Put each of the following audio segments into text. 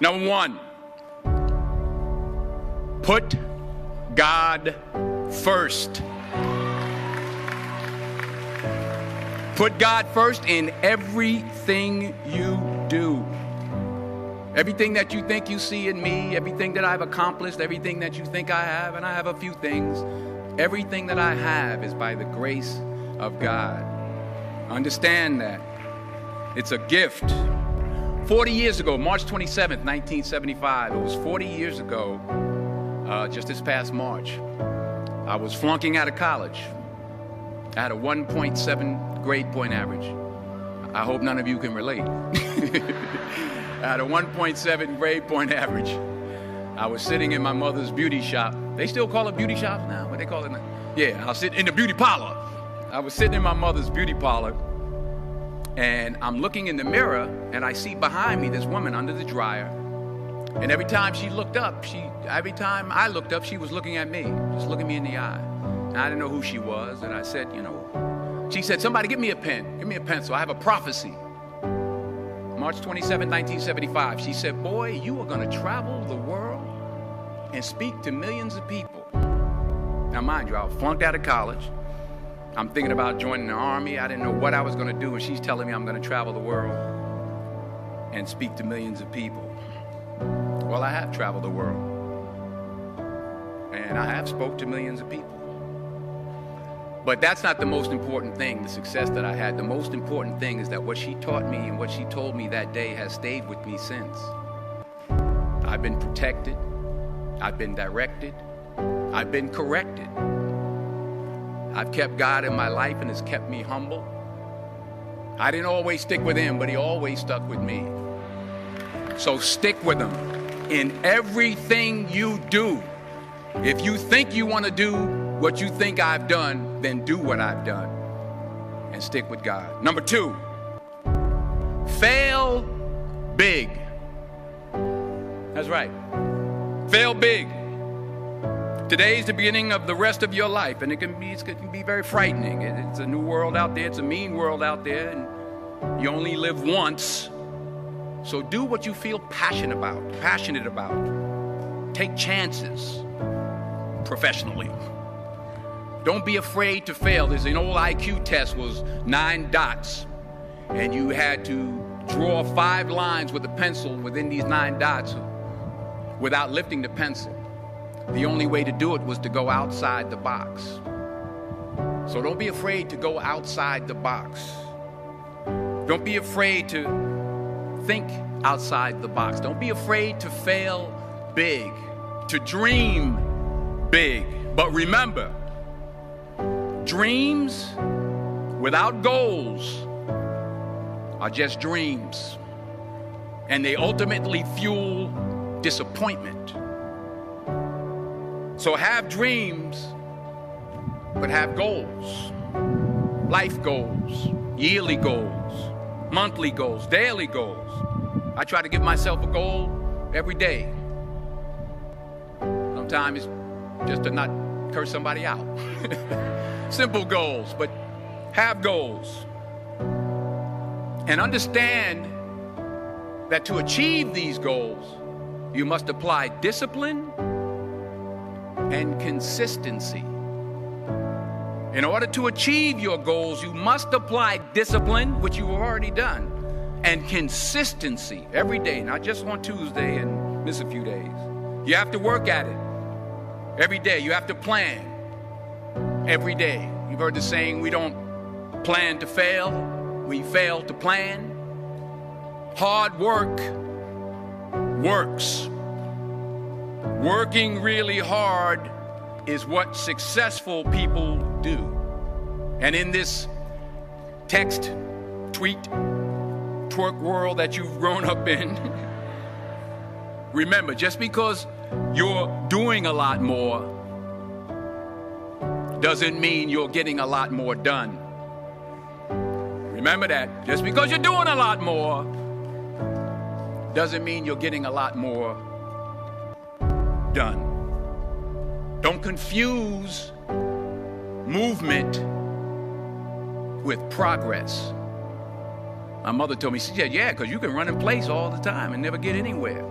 Number one, put God first. Put God first in everything you do. Everything that you think you see in me, everything that I've accomplished, everything that you think I have, and I have a few things, everything that I have is by the grace of God. Understand that. It's a gift. 40 years ago, March 27th, 1975, it was 40 years ago, just this past March, I was flunking out of college. I had a 1.7 grade point average. I hope none of you can relate. I had a 1.7 grade point average. I was sitting in my mother's beauty shop. They still call it beauty shops now? What they call it now? Yeah, I was sitting in the beauty parlor. I was sitting in my mother's beauty parlor, and I'm looking in the mirror, and I see behind me this woman under the dryer. And every time she looked up, every time I looked up, she was looking at me, just looking me in the eye. And I didn't know who she was, and I said, she said, somebody give me a pen, give me a pencil, I have a prophecy. March 27, 1975, she said, boy, you are going to travel the world and speak to millions of people. Now, mind you, I was flunked out of college. I'm thinking about joining the army. I didn't know what I was going to do, and she's telling me I'm going to travel the world and speak to millions of people. Well, I have traveled the world, and I have spoke to millions of people. But that's not the most important thing, the success that I had. The most important thing is that what she taught me and what she told me that day has stayed with me since. I've been protected. I've been directed. I've been corrected. I've kept God in my life, and it's kept me humble. I didn't always stick with him, but he always stuck with me. So stick with him in everything you do. If you think you want to do what you think I've done, then do what I've done and stick with God. Number two, fail big. That's right. Fail big. Today's the beginning of the rest of your life, and it can be very frightening. It's a new world out there. It's a mean world out there, and you only live once. So do what you feel passionate about. Take chances professionally. Don't be afraid to fail. There's an old IQ test, was 9 dots, and you had to draw 5 lines with a pencil within these 9 dots without lifting the pencil. The only way to do it was to go outside the box. So don't be afraid to go outside the box. Don't be afraid to think outside the box. Don't be afraid to fail big, to dream big. But remember, dreams without goals are just dreams, and they ultimately fuel disappointment. So have dreams, but have goals. Life goals, yearly goals, monthly goals, daily goals. I try to give myself a goal every day. Sometimes it's just to not curse somebody out. Simple goals, but have goals. And understand that to achieve these goals, you must apply discipline and consistency. In order to achieve your goals, you must apply discipline, which you've already done, and consistency every day, not just on Tuesday and miss a few days. You have to work at it every day. You have to plan every day. You've heard the saying, we don't plan to fail, we fail to plan. Hard work works. Working really hard is what successful people do. And in this text, tweet, twerk world that you've grown up in, remember, just because you're doing a lot more doesn't mean you're getting a lot more done. Remember that. Just because you're doing a lot more doesn't mean you're getting a lot more done. Don't confuse movement with progress. My mother told me, she said, yeah, because you can run in place all the time and never get anywhere.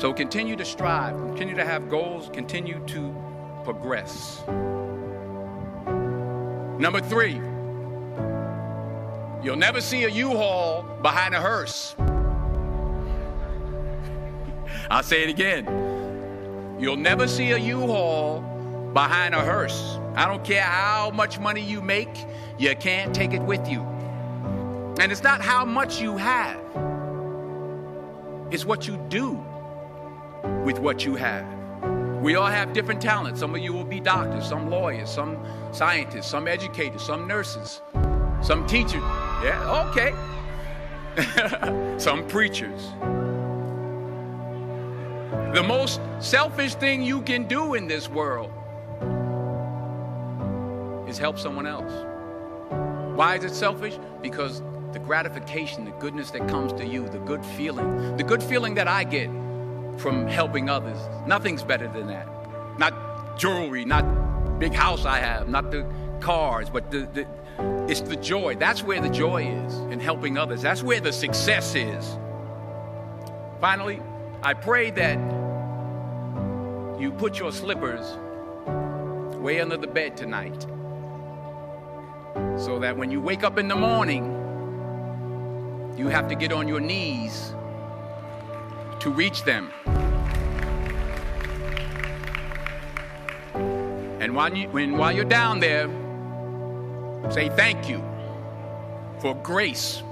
So continue to strive, continue to have goals, continue to progress. Number 3, you'll never see a U-Haul behind a hearse. I'll say it again. You'll never see a U-Haul behind a hearse. I don't care how much money you make, you can't take it with you. And it's not how much you have. It's what you do with what you have. We all have different talents. Some of you will be doctors, some lawyers, some scientists, some educators, some nurses, some teachers. Yeah, okay. Some preachers. The most selfish thing you can do in this world is help someone else. Why is it selfish? Because the gratification, the goodness that comes to you, the good feeling that I get from helping others, nothing's better than that. Not jewelry, not big house I have, not the cars, but it's the joy. That's where the joy is, in helping others. That's where the success is. Finally, I pray that you put your slippers way under the bed tonight, so that when you wake up in the morning, you have to get on your knees to reach them. And while you're down there, say thank you for grace.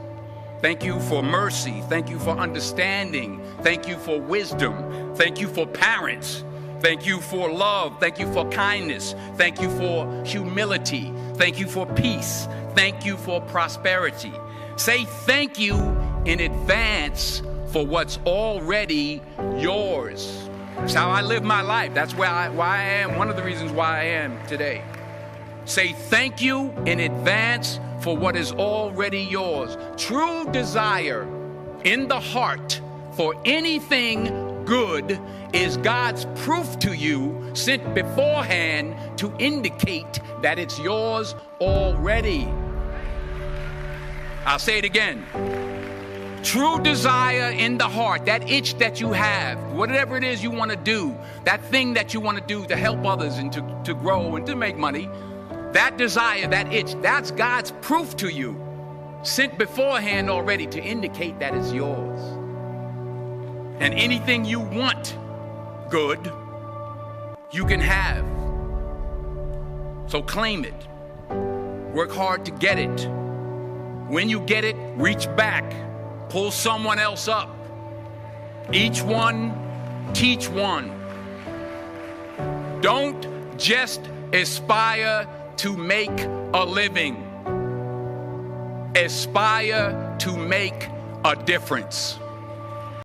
Thank you for mercy. Thank you for understanding. Thank you for wisdom. Thank you for parents. Thank you for love. Thank you for kindness. Thank you for humility. Thank you for peace. Thank you for prosperity. Say thank you in advance for what's already yours. That's how I live my life. That's why I am, one of the reasons why I am today. Say thank you in advance for what is already yours. True desire in the heart for anything good is God's proof to you, sent beforehand to indicate that it's yours already. I'll say it again. True desire in the heart, that itch that you have, whatever it is you want to do, that thing that you want to do to help others and to grow and to make money, that desire, that itch, that's God's proof to you, sent beforehand already to indicate that it's yours. And anything you want good, you can have. So claim it. Work hard to get it. When you get it, reach back. Pull someone else up. Each one, teach one. Don't just aspire to make a living. Aspire to make a difference.